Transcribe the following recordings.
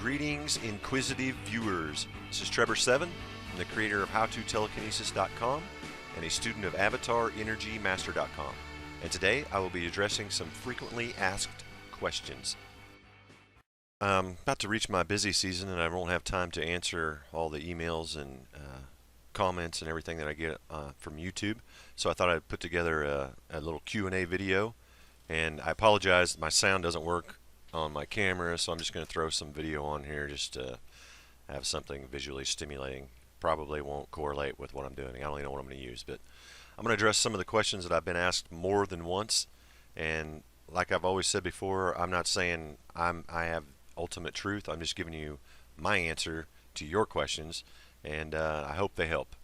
Greetings, inquisitive viewers. This is Trebor 7, the creator of HowToTelekinesis.com and a student of AvatarEnergyMaster.com. And today I will be addressing some frequently asked questions. I'm about to reach my busy season and I won't have time to answer all the emails and comments and everything that I get from YouTube. So I thought I'd put together a little Q&A video. And I apologize, my sound doesn't work on my camera, so I'm just going to throw some video on here just to have something visually stimulating. Probably won't correlate with what I'm doing. I don't even know what I'm going to use, but I'm going to address some of the questions that I've been asked more than once. And like I've always said before, I'm not saying I have ultimate truth. I'm just giving you my answer to your questions, and I hope they help.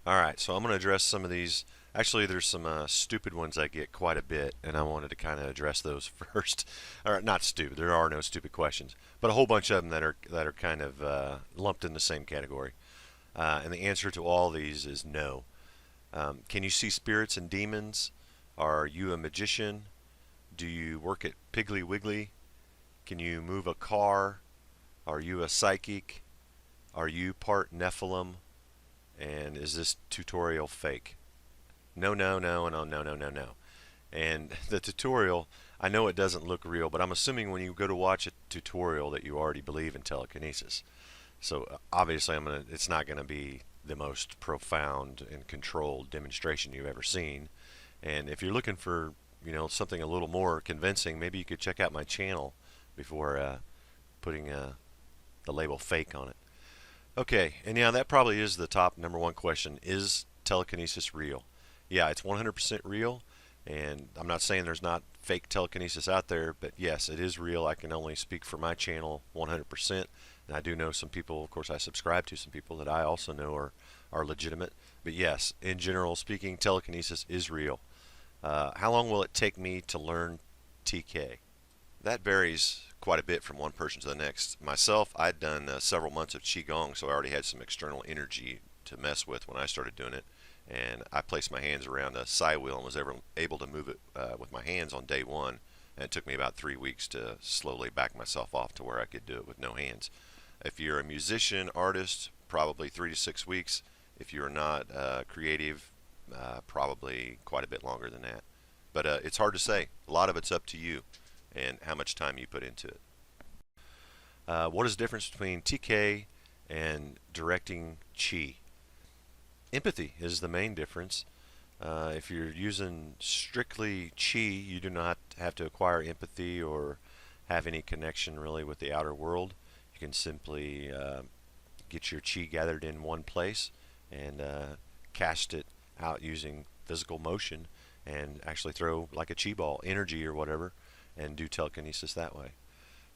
All right, so I'm going to address some of these. Actually, there's some stupid ones I get quite a bit, and I wanted to kind of address those first. Or not stupid. There are no stupid questions, but a whole bunch of them that are kind of lumped in the same category. And the answer to all these is no. Can you see spirits and demons? Are you a magician? Do you work at Piggly Wiggly? Can you move a car? Are you a psychic? Are you part Nephilim? And is this tutorial fake? No. And the tutorial, I know it doesn't look real, but I'm assuming when you go to watch a tutorial that you already believe in telekinesis. So obviously it's not going to be the most profound and controlled demonstration you've ever seen. And if you're looking for, something a little more convincing, maybe you could check out my channel before putting the label fake on it. Okay, and yeah, that probably is the top number one question. Is telekinesis real? Yeah, it's 100% real, and I'm not saying there's not fake telekinesis out there, but yes, it is real. I can only speak for my channel 100%, and I do know some people, of course I subscribe to some people that I also know are legitimate, but yes, in general speaking, telekinesis is real. How long will it take me to learn TK? That varies quite a bit from one person to the next. Myself, I'd done several months of Qigong, so I already had some external energy to mess with when I started doing it. And I placed my hands around a side wheel and was able to move it with my hands on day one. And it took me about 3 weeks to slowly back myself off to where I could do it with no hands. If you're a musician, artist, probably 3 to 6 weeks. If you're not creative, probably quite a bit longer than that. But it's hard to say. A lot of it's up to you and how much time you put into it. What is the difference between TK and directing Qi? Empathy is the main difference. If you're using strictly Qi, you do not have to acquire empathy or have any connection really with the outer world. You can simply get your Qi gathered in one place and cast it out using physical motion and actually throw like a Qi ball, energy or whatever, and do telekinesis that way.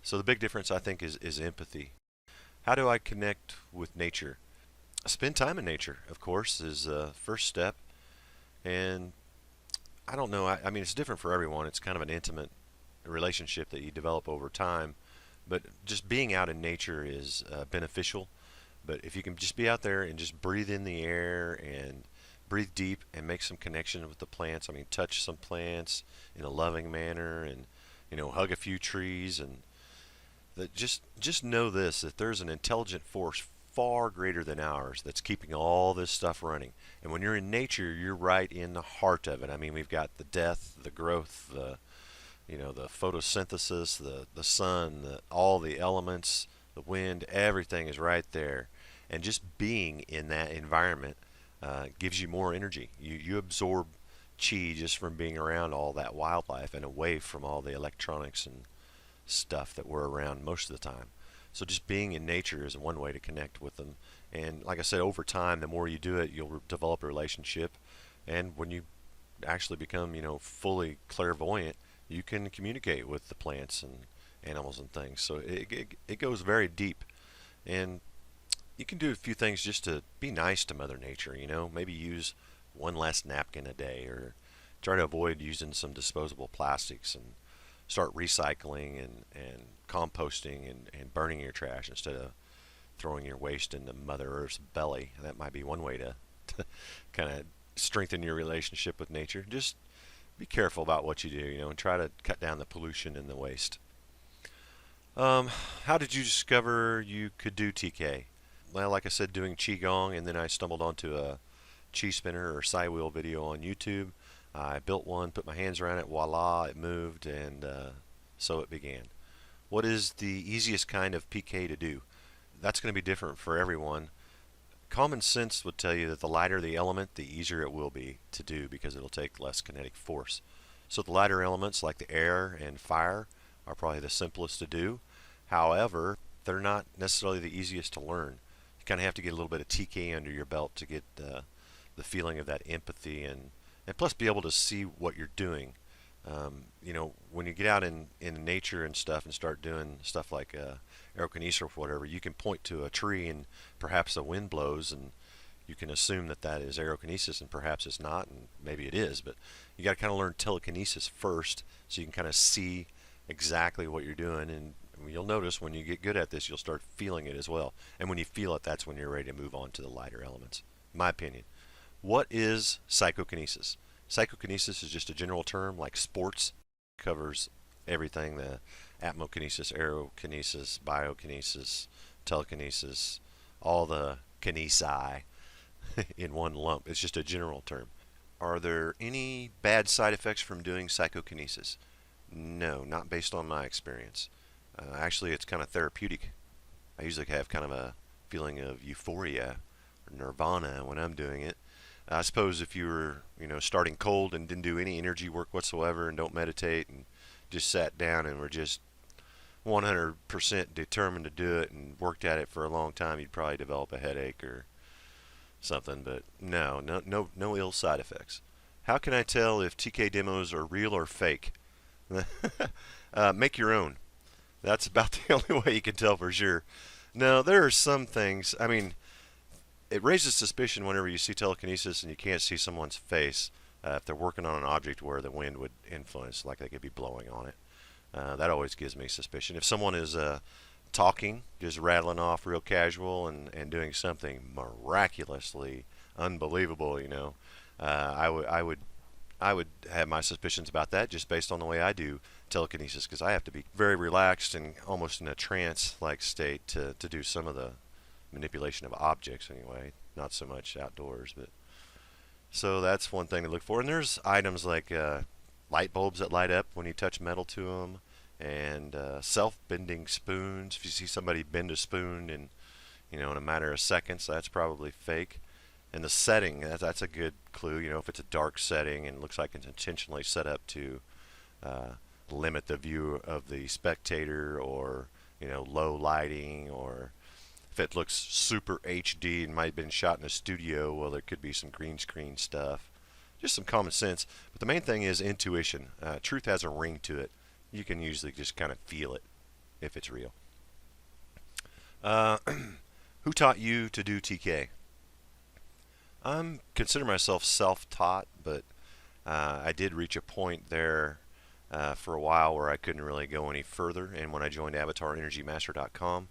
So the big difference, I think, is empathy. How do I connect with nature? Spend time in nature, of course, is the first step. And I don't know, I mean, it's different for everyone. It's kind of an intimate relationship that you develop over time. But just being out in nature is beneficial. But if you can just be out there and just breathe in the air and breathe deep and make some connection with the plants, I mean, touch some plants in a loving manner and, hug a few trees, and that just know this, that there's an intelligent force far greater than ours that's keeping all this stuff running. And when you're in nature, you're right in the heart of it. I mean, we've got the death, the growth, the photosynthesis, the sun, all the elements, the wind, everything is right there. And just being in that environment gives you more energy. You absorb Qi just from being around all that wildlife and away from all the electronics and stuff that we're around most of the time. So just being in nature is one way to connect with them. And like I said, over time, the more you do it, you'll develop a relationship. And when you actually become, fully clairvoyant, you can communicate with the plants and animals and things. So it goes very deep. And you can do a few things just to be nice to Mother Nature, maybe use one less napkin a day, or try to avoid using some disposable plastics and start recycling and composting and burning your trash instead of throwing your waste into Mother Earth's belly. That might be one way to kind of strengthen your relationship with nature. Just be careful about what you do, and try to cut down the pollution and the waste. How did you discover you could do TK? Well, like I said, doing Qigong, and then I stumbled onto a Qi spinner or Sai wheel video on YouTube. I built one, put my hands around it, voila, it moved, and so it began. What is the easiest kind of PK to do? That's going to be different for everyone. Common sense would tell you that the lighter the element, the easier it will be to do because it'll take less kinetic force. So the lighter elements like the air and fire are probably the simplest to do. However, they're not necessarily the easiest to learn. You kind of have to get a little bit of TK under your belt to get the feeling of that empathy and plus be able to see what you're doing. When you get out in nature and stuff and start doing stuff like aerokinesis or whatever, you can point to a tree and perhaps the wind blows and you can assume that that is aerokinesis and perhaps it's not and maybe it is, but you got to kind of learn telekinesis first so you can kind of see exactly what you're doing, and you'll notice when you get good at this you'll start feeling it as well, and when you feel it, that's when you're ready to move on to the lighter elements, in my opinion. What is psychokinesis? Psychokinesis is just a general term like sports, covers everything, the atmokinesis, aerokinesis, biokinesis, telekinesis, all the kinesi in one lump. It's just a general term. Are there any bad side effects from doing psychokinesis? No, not based on my experience. Actually, it's kind of therapeutic. I usually have kind of a feeling of euphoria or nirvana when I'm doing it. I suppose if you were, starting cold and didn't do any energy work whatsoever and don't meditate and just sat down and were just 100% determined to do it and worked at it for a long time, you'd probably develop a headache or something. But no ill side effects. How can I tell if TK demos are real or fake? Make your own. That's about the only way you can tell for sure. No, there are some things. I mean, it raises suspicion whenever you see telekinesis and you can't see someone's face if they're working on an object where the wind would influence, like they could be blowing on it. That always gives me suspicion. If someone is talking, just rattling off real casual and doing something miraculously unbelievable, I would have my suspicions about that just based on the way I do telekinesis, because I have to be very relaxed and almost in a trance-like state to do some of the manipulation of objects anyway, not so much outdoors. But so that's one thing to look for. And there's items like light bulbs that light up when you touch metal to them, and self-bending spoons. If you see somebody bend a spoon in a matter of seconds, that's probably fake. And the setting, that's a good clue. If it's a dark setting and looks like it's intentionally set up to limit the view of the spectator, or low lighting, or if it looks super HD and might have been shot in a studio, well, there could be some green screen stuff. Just some common sense. But the main thing is intuition. Truth has a ring to it. You can usually just kind of feel it if it's real. Who taught you to do TK? I consider myself self-taught, but I did reach a point there for a while where I couldn't really go any further. And when I joined AvatarEnergyMaster.com,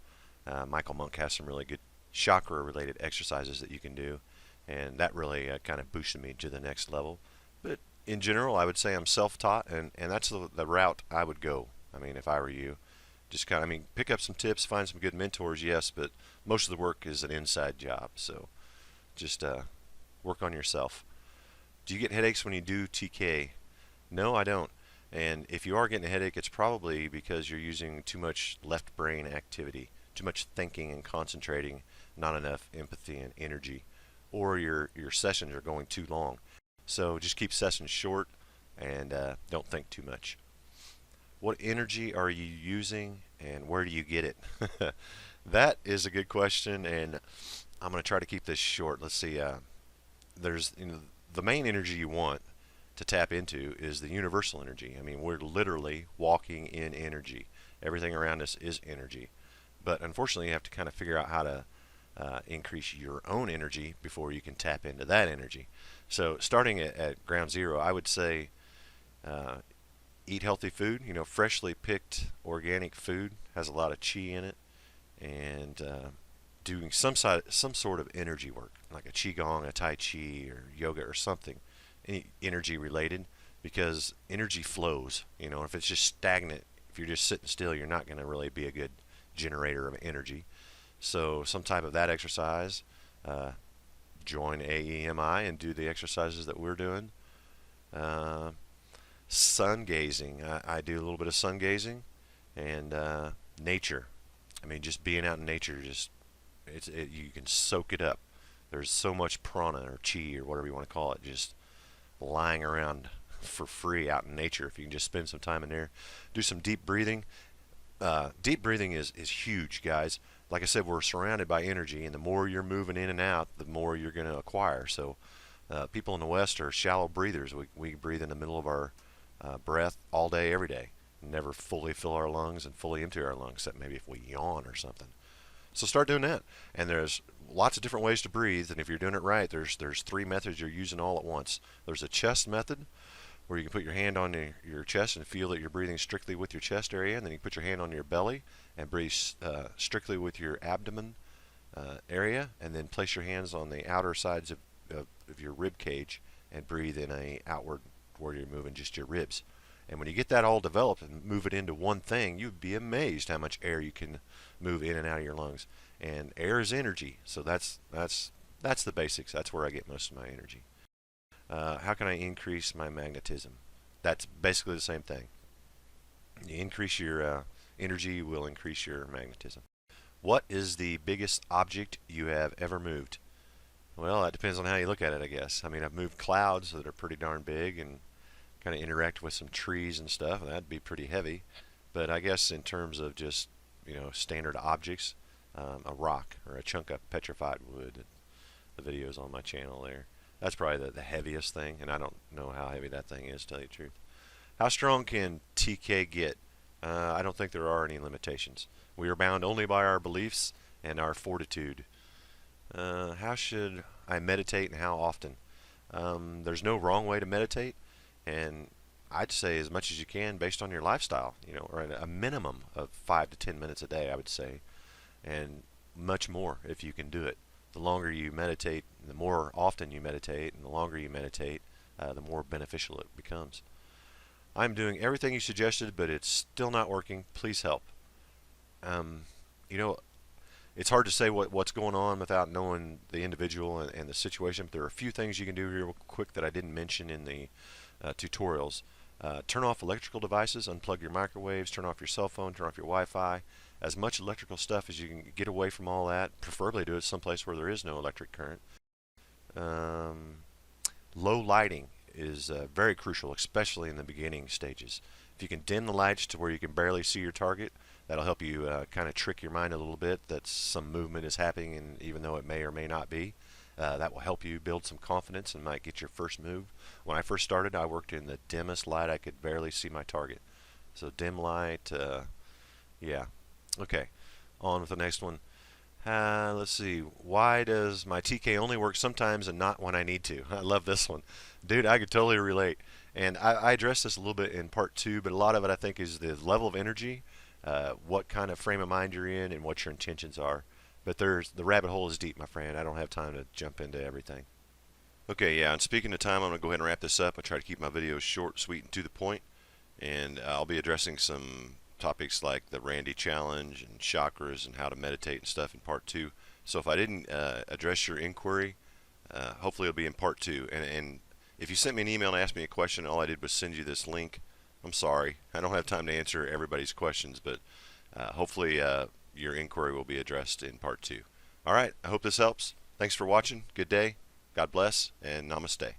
Michael Monk has some really good chakra-related exercises that you can do, and that really kind of boosted me to the next level. But in general, I would say I'm self-taught, and that's the route I would go. I mean, if I were you, just pick up some tips, find some good mentors, yes, but most of the work is an inside job, so just work on yourself. Do you get headaches when you do TK? No, I don't. And if you are getting a headache, it's probably because you're using too much left brain activity, too much thinking and concentrating, not enough empathy and energy, or your sessions are going too long. So just keep sessions short and don't think too much. What energy are you using and where do you get it? That is a good question, and I'm going to try to keep this short. Let's see. There's the main energy you want to tap into is the universal energy. I mean, we're literally walking in energy. Everything around us is energy. But unfortunately, you have to kind of figure out how to increase your own energy before you can tap into that energy. So starting at ground zero, I would say eat healthy food. Freshly picked organic food has a lot of chi in it, and doing some sort of energy work, like a qigong, a tai chi, or yoga, or something, any energy related, because energy flows. If it's just stagnant, If you're just sitting still, you're not going to really be a good generator of energy. So some type of that exercise. Join AEMI and do the exercises that we're doing. Sun gazing. I do a little bit of sun gazing, and nature. I mean, just being out in nature, you can soak it up. There's so much prana or chi or whatever you want to call it, just lying around for free out in nature. If you can just spend some time in there, do some deep breathing. Deep breathing is huge, guys. Like I said, we're surrounded by energy, and the more you're moving in and out, the more you're going to acquire. So people in the West are shallow breathers. We breathe in the middle of our breath all day, every day. Never fully fill our lungs and fully empty our lungs, except maybe if we yawn or something. So start doing that. And there's lots of different ways to breathe, and if you're doing it right, there's 3 methods you're using all at once. There's a chest method, where you can put your hand on your chest and feel that you're breathing strictly with your chest area, and then you put your hand on your belly and breathe strictly with your abdomen area, and then place your hands on the outer sides of your rib cage and breathe in a outward where you're moving just your ribs. And when you get that all developed and move it into one thing, you'd be amazed how much air you can move in and out of your lungs. And air is energy, so that's the basics. That's where I get most of my energy. How can I increase my magnetism? That's basically the same thing. You increase your energy, will increase your magnetism. What is the biggest object you have ever moved? Well, that depends on how you look at it, I guess. I mean, I've moved clouds that are pretty darn big and kind of interact with some trees and stuff. That'd be pretty heavy. But I guess in terms of just, standard objects, a rock or a chunk of petrified wood. The video's on my channel there. That's probably the heaviest thing, and I don't know how heavy that thing is, to tell you the truth. How strong can TK get? I don't think there are any limitations. We are bound only by our beliefs and our fortitude. How should I meditate and how often? There's no wrong way to meditate, and I'd say as much as you can based on your lifestyle, or at a minimum of 5 to 10 minutes a day, I would say, and much more if you can do it. The longer you meditate, the more often you meditate, and the longer you meditate, the more beneficial it becomes. I'm doing everything you suggested, but it's still not working. Please help. It's hard to say what's going on without knowing the individual and the situation, but there are a few things you can do real quick that I didn't mention in the tutorials. Turn off electrical devices, unplug your microwaves, turn off your cell phone, turn off your Wi-Fi. As much electrical stuff as you can get away from all that. Preferably do it someplace where there is no electric current. Low lighting is very crucial, especially in the beginning stages. If you can dim the lights to where you can barely see your target, that'll help you kind of trick your mind a little bit that some movement is happening, and even though it may or may not be. That will help you build some confidence and might get your first move. When I first started, I worked in the dimmest light. I could barely see my target. So dim light, yeah. Okay, on with the next one. Let's see. Why does my TK only work sometimes and not when I need to? I love this one. Dude, I could totally relate. And I addressed this a little bit in part 2, but a lot of it I think is the level of energy, what kind of frame of mind you're in, and what your intentions are. But the rabbit hole is deep, my friend. I don't have time to jump into everything. Okay, yeah, and speaking of time, I'm going to go ahead and wrap this up. I try to keep my videos short, sweet, and to the point. And I'll be addressing some topics like the Randy Challenge and chakras and how to meditate and stuff in part 2. So if I didn't address your inquiry, hopefully it'll be in part 2. And if you sent me an email and asked me a question, all I did was send you this link. I'm sorry. I don't have time to answer everybody's questions, but hopefully your inquiry will be addressed in part 2. All right, I hope this helps. Thanks for watching. Good day. God bless, and namaste.